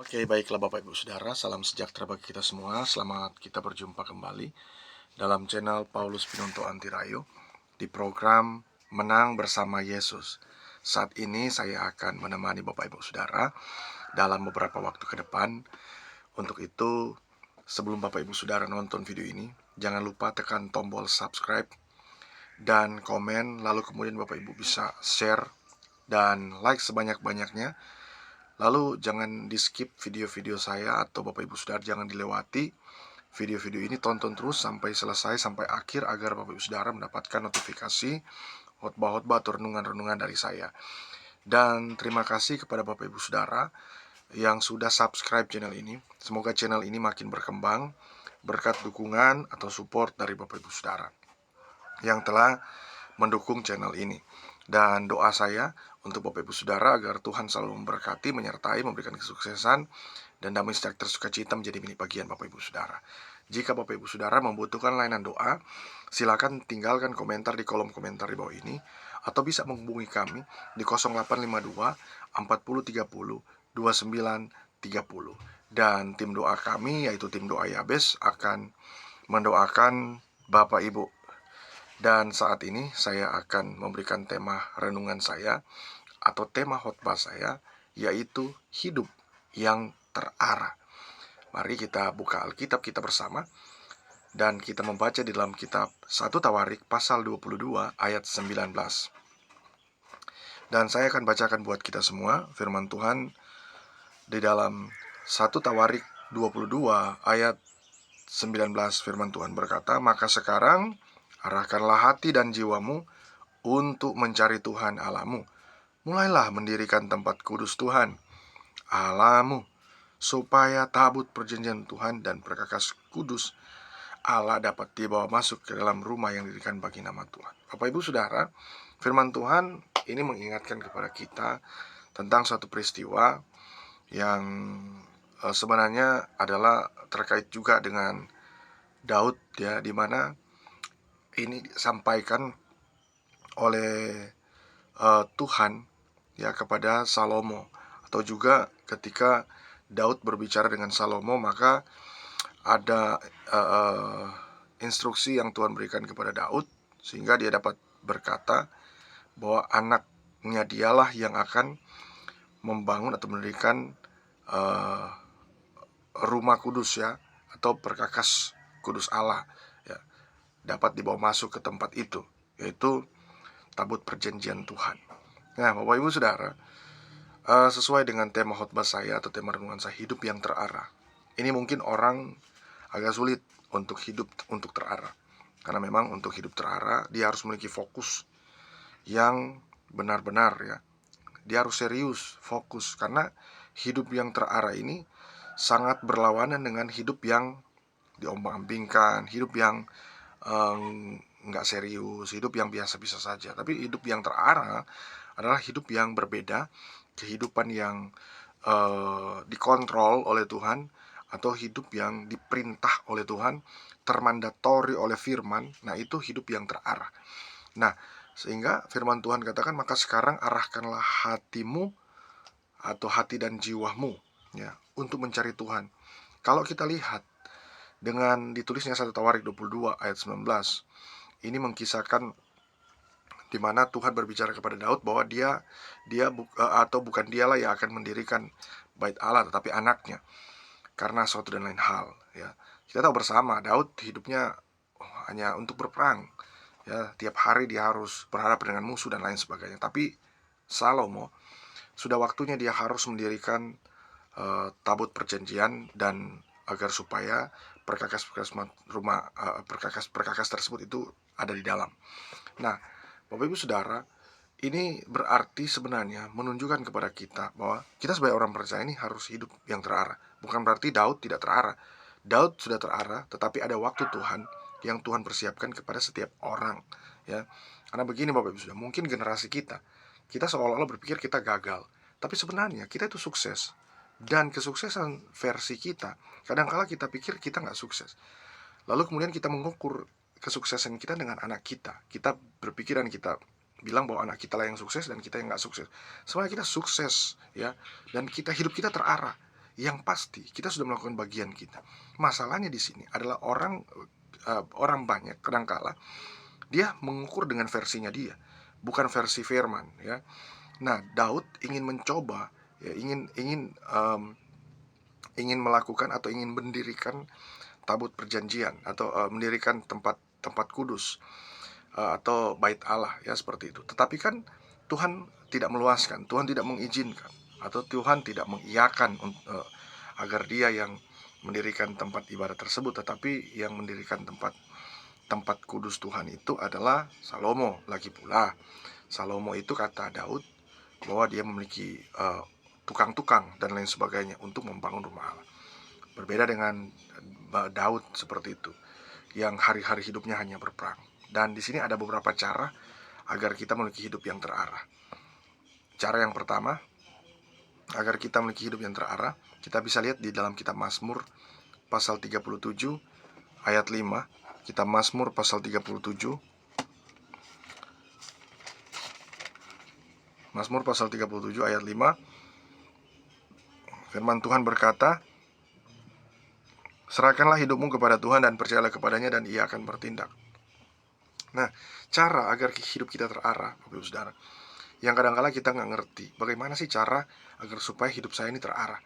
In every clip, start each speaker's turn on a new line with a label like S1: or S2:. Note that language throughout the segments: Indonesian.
S1: Oke, baiklah Bapak Ibu Saudara, salam sejahtera bagi kita semua. Selamat kita berjumpa kembali dalam channel Paulus Pinonto Antirayo di program Menang Bersama Yesus. Saat ini saya akan menemani Bapak Ibu Saudara dalam beberapa waktu ke depan. Untuk itu, sebelum Bapak Ibu Saudara nonton video ini, jangan lupa tekan tombol subscribe dan komen, lalu kemudian Bapak Ibu bisa share dan like sebanyak-banyaknya. Lalu jangan di skip video-video saya, atau Bapak Ibu Saudara jangan dilewati video-video ini, tonton terus sampai selesai, sampai akhir, agar Bapak Ibu Saudara mendapatkan notifikasi khotbah-khotbah atau renungan-renungan dari saya. Dan terima kasih kepada Bapak Ibu Saudara yang sudah subscribe channel ini. Semoga channel ini makin berkembang berkat dukungan atau support dari Bapak Ibu Saudara yang telah mendukung channel ini. Dan doa saya untuk Bapak Ibu Saudara agar Tuhan selalu memberkati, menyertai, memberikan kesuksesan dan damai sejahtera sukacita menjadi milik bagian Bapak Ibu Saudara. Jika Bapak Ibu Saudara membutuhkan layanan doa, silakan tinggalkan komentar di kolom komentar di bawah ini, atau bisa menghubungi kami di 0852 40 30 29 30. Dan tim doa kami, yaitu tim doa Yabes, akan mendoakan Bapak Ibu. Dan saat ini saya akan memberikan tema renungan saya atau tema khotbah saya, yaitu hidup yang terarah. Mari kita buka Alkitab kita bersama dan kita membaca di dalam kitab 1 Tawarik pasal 22 ayat 19. Dan saya akan bacakan buat kita semua firman Tuhan di dalam 1 Tawarik 22 ayat 19. Firman Tuhan berkata, "Maka sekarang arahkanlah hati dan jiwamu untuk mencari Tuhan Allahmu. Mulailah mendirikan tempat kudus Tuhan Allahmu, supaya tabut perjanjian Tuhan dan perkakas kudus Allah dapat dibawa masuk ke dalam rumah yang didirikan bagi nama Tuhan." Bapak Ibu Saudara, firman Tuhan ini mengingatkan kepada kita tentang suatu peristiwa yang sebenarnya adalah terkait juga dengan Daud, ya, di mana ini disampaikan oleh Tuhan, ya, kepada Salomo, atau juga ketika Daud berbicara dengan Salomo, maka ada instruksi yang Tuhan berikan kepada Daud sehingga dia dapat berkata bahwa anaknya dialah yang akan membangun atau mendirikan rumah kudus, ya, atau perkakas kudus Allah, ya, dapat dibawa masuk ke tempat itu, yaitu tabut perjanjian Tuhan. Nah, Bapak Ibu Saudara, sesuai dengan tema khotbah saya atau tema renungan saya, hidup yang terarah. Ini mungkin orang agak sulit untuk hidup untuk terarah, karena memang untuk hidup terarah dia harus memiliki fokus yang benar-benar, ya. Dia harus serius, fokus, karena hidup yang terarah ini sangat berlawanan dengan hidup yang diombang-ambingkan, hidup yang nggak serius, hidup yang biasa-biasa saja. Tapi hidup yang terarah adalah hidup yang berbeda, kehidupan yang dikontrol oleh Tuhan, atau hidup yang diperintah oleh Tuhan, termandatori oleh firman. Nah, itu hidup yang terarah. Nah, sehingga firman Tuhan katakan, "Maka sekarang arahkanlah hatimu atau hati dan jiwamu, ya, untuk mencari Tuhan." Kalau kita lihat dengan ditulisnya 1 Tawarik 22 ayat 19, ini mengkisahkan di mana Tuhan berbicara kepada Daud bahwa atau bukan dialah yang akan mendirikan bait Allah, tetapi anaknya, karena suatu dan lain hal, ya. Kita tahu bersama Daud hidupnya hanya untuk berperang, ya, tiap hari dia harus berhadapan dengan musuh dan lain sebagainya. Tapi Salomo sudah waktunya dia harus mendirikan tabut perjanjian, dan agar supaya perkakas-perkakas rumah perkakas tersebut itu ada di dalam. Nah, Bapak Ibu Saudara, ini berarti sebenarnya menunjukkan kepada kita bahwa kita sebagai orang percaya ini harus hidup yang terarah. Bukan berarti Daud tidak terarah. Daud sudah terarah, tetapi ada waktu Tuhan yang Tuhan persiapkan kepada setiap orang, ya. Karena begini Bapak Ibu Saudara, mungkin generasi kita seolah-olah berpikir kita gagal, tapi sebenarnya kita itu sukses. Dan kesuksesan versi kita, kadangkala kita pikir kita nggak sukses. Lalu kemudian kita mengukur kesuksesan kita dengan anak kita. Kita berpikir dan kita bilang bahwa anak kita lah yang sukses dan kita yang nggak sukses. Sebenarnya kita sukses, ya, dan hidup kita terarah. yang pasti kita sudah melakukan bagian kita. Masalahnya di sini adalah orang banyak kadangkala dia mengukur dengan versinya dia, bukan versi firman, ya. Nah, Daud ingin mencoba, ya, ingin melakukan atau ingin mendirikan tabut perjanjian atau mendirikan tempat kudus, atau bait Allah, ya, seperti itu. Tetapi kan Tuhan tidak meluaskan, Tuhan tidak mengizinkan, atau Tuhan tidak mengiyakan agar dia yang mendirikan tempat ibadah tersebut, tetapi yang mendirikan tempat kudus Tuhan itu adalah Salomo. Lagi pula Salomo itu, kata Daud, bahwa dia memiliki tukang-tukang dan lain sebagainya untuk membangun rumah Allah. Berbeda dengan Daud seperti itu, yang hari-hari hidupnya hanya berperang. Dan di sini ada beberapa cara agar kita memiliki hidup yang terarah. Cara yang pertama, agar kita memiliki hidup yang terarah, kita bisa lihat di dalam kitab Mazmur pasal 37 ayat 5. Kitab Mazmur pasal 37. Mazmur pasal 37 ayat 5. Firman Tuhan berkata, serahkanlah hidupmu kepada Tuhan dan percayalah kepadanya dan ia akan bertindak. Nah, cara agar hidup kita terarah, Bapak Ibu Saudara, yang kadang-kala kita nggak ngerti, bagaimana sih cara agar supaya hidup saya ini terarah.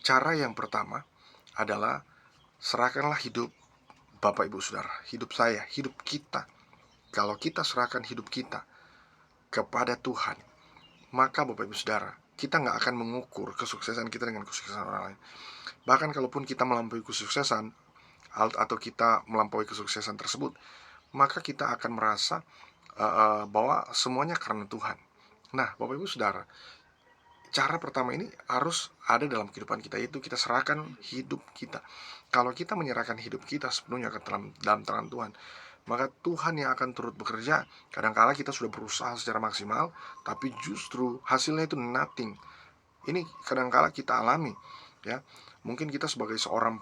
S1: Cara yang pertama adalah serahkanlah hidup Bapak Ibu Saudara, hidup saya, hidup kita. Kalau kita serahkan hidup kita kepada Tuhan, maka Bapak Ibu Saudara, kita nggak akan mengukur kesuksesan kita dengan kesuksesan orang lain. Bahkan kalaupun kita melampaui kesuksesan atau kita melampaui kesuksesan tersebut, maka kita akan merasa bahwa semuanya karena Tuhan. Nah, Bapak Ibu Saudara, cara pertama ini harus ada dalam kehidupan kita, yaitu kita serahkan hidup kita. Kalau kita menyerahkan hidup kita sepenuhnya ke dalam tangan Tuhan, maka Tuhan yang akan turut bekerja. Kadangkala kita sudah berusaha secara maksimal, tapi justru hasilnya itu nothing. Ini kadangkala kita alami, ya. Mungkin kita sebagai seorang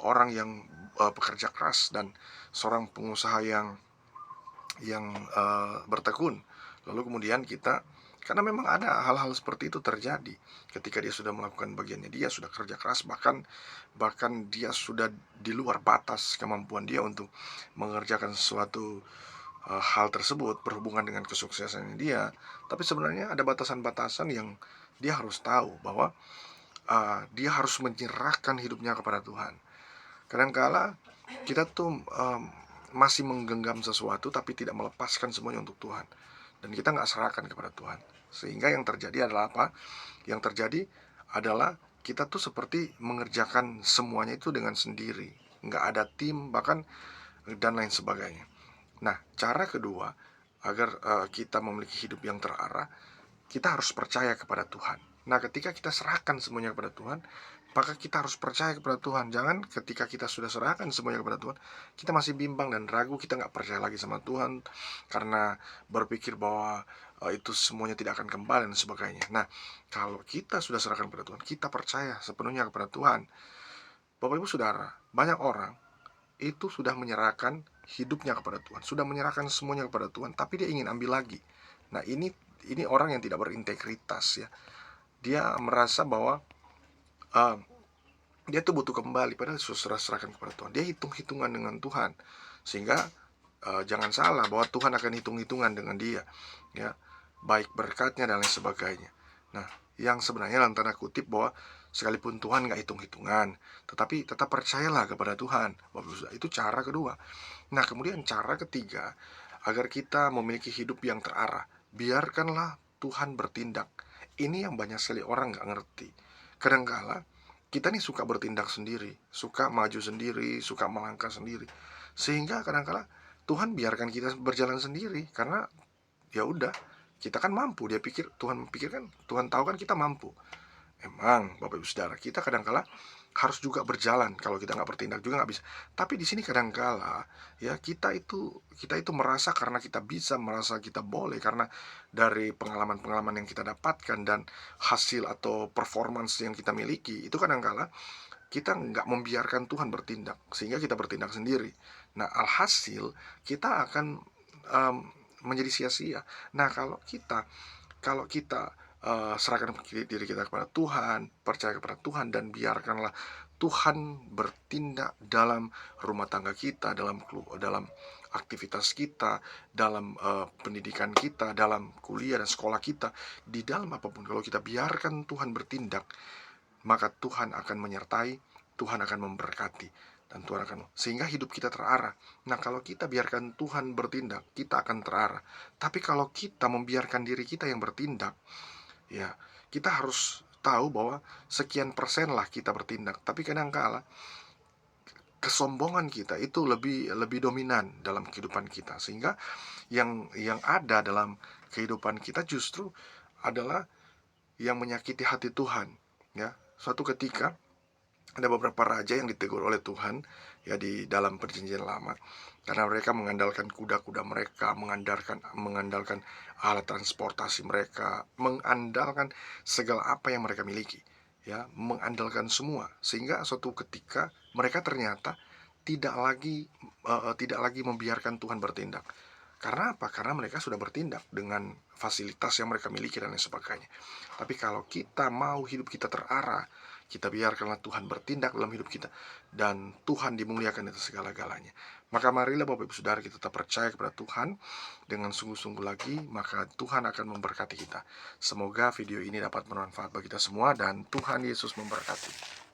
S1: orang yang pekerja keras dan seorang pengusaha yang bertekun, lalu kemudian kita, karena memang ada hal-hal seperti itu terjadi ketika dia sudah melakukan bagiannya, dia sudah kerja keras, bahkan dia sudah di luar batas kemampuan dia untuk mengerjakan sesuatu hal tersebut berhubungan dengan kesuksesannya dia. Tapi sebenarnya ada batasan-batasan yang dia harus tahu, bahwa dia harus menyerahkan hidupnya kepada Tuhan. Kadangkala kita tuh masih menggenggam sesuatu tapi tidak melepaskan semuanya untuk Tuhan, dan kita nggak serahkan kepada Tuhan. Sehingga yang terjadi adalah apa? Yang terjadi adalah kita tuh seperti mengerjakan semuanya itu dengan sendiri, nggak ada tim bahkan, dan lain sebagainya. Nah, cara kedua agar kita memiliki hidup yang terarah, kita harus percaya kepada Tuhan. Nah, ketika kita serahkan semuanya kepada Tuhan, maka kita harus percaya kepada Tuhan. Jangan ketika kita sudah serahkan semuanya kepada Tuhan, kita masih bimbang dan ragu, kita nggak percaya lagi sama Tuhan karena berpikir bahwa itu semuanya tidak akan kembali dan sebagainya. Nah, kalau kita sudah serahkan kepada Tuhan, kita percaya sepenuhnya kepada Tuhan. Bapak Ibu Saudara, banyak orang itu sudah menyerahkan hidupnya kepada Tuhan, sudah menyerahkan semuanya kepada Tuhan, tapi dia ingin ambil lagi. Nah, ini orang yang tidak berintegritas, ya. Dia merasa bahwa dia tuh butuh kembali, padahal sudah serahkan kepada Tuhan. Dia hitung-hitungan dengan Tuhan, sehingga jangan salah bahwa Tuhan akan hitung-hitungan dengan dia, ya, baik berkatnya dan lain sebagainya. Nah, yang sebenarnya dalam tanda kutip bahwa sekalipun Tuhan nggak hitung-hitungan, tetapi tetap percayalah kepada Tuhan. Itu cara kedua. Nah, kemudian cara ketiga, agar kita memiliki hidup yang terarah, biarkanlah Tuhan bertindak. Ini yang banyak sekali orang nggak ngerti. Kadangkala kita nih suka bertindak sendiri, suka maju sendiri, suka melangkah sendiri, sehingga kadangkala Tuhan biarkan kita berjalan sendiri karena ya udah, kita kan mampu. Tuhan pikir kan, Tuhan tahu kan kita mampu. Emang Bapak Ibu Saudara, kita kadangkala harus juga berjalan. Kalau kita nggak bertindak juga nggak bisa. Tapi di sini kadangkala, ya, kita itu merasa karena kita bisa, merasa kita boleh karena dari pengalaman-pengalaman yang kita dapatkan dan hasil atau performance yang kita miliki, itu kadangkala kita nggak membiarkan Tuhan bertindak, sehingga kita bertindak sendiri. Nah, alhasil kita akan menjadi sia-sia. Nah, kalau kita serahkan diri kita kepada Tuhan, percaya kepada Tuhan, dan biarkanlah Tuhan bertindak dalam rumah tangga kita, dalam aktivitas kita, dalam pendidikan kita, dalam kuliah dan sekolah kita, di dalam apapun. Kalau kita biarkan Tuhan bertindak, maka Tuhan akan menyertai, Tuhan akan memberkati, dan Tuhan akan, sehingga hidup kita terarah. Nah, kalau kita biarkan Tuhan bertindak, kita akan terarah. Tapi kalau kita membiarkan diri kita yang bertindak, ya, kita harus tahu bahwa sekian persen lah kita bertindak. Tapi kadang-kala kesombongan kita itu lebih dominan dalam kehidupan kita, sehingga yang ada dalam kehidupan kita justru adalah yang menyakiti hati Tuhan. Ya, suatu ketika ada beberapa raja yang ditegur oleh Tuhan, ya, di dalam perjanjian lama, karena mereka mengandalkan kuda-kuda mereka, mengandalkan alat transportasi mereka, mengandalkan segala apa yang mereka miliki, ya, mengandalkan semua, sehingga suatu ketika mereka ternyata tidak lagi membiarkan Tuhan bertindak. Karena apa? Karena mereka sudah bertindak dengan fasilitas yang mereka miliki dan lain sebagainya. Tapi kalau kita mau hidup kita terarah, kita biarkanlah Tuhan bertindak dalam hidup kita, dan Tuhan dimuliakan atas segala-galanya. Maka marilah Bapak Ibu Saudara, kita tetap percaya kepada Tuhan dengan sungguh-sungguh lagi, maka Tuhan akan memberkati kita. Semoga video ini dapat bermanfaat bagi kita semua, dan Tuhan Yesus memberkati.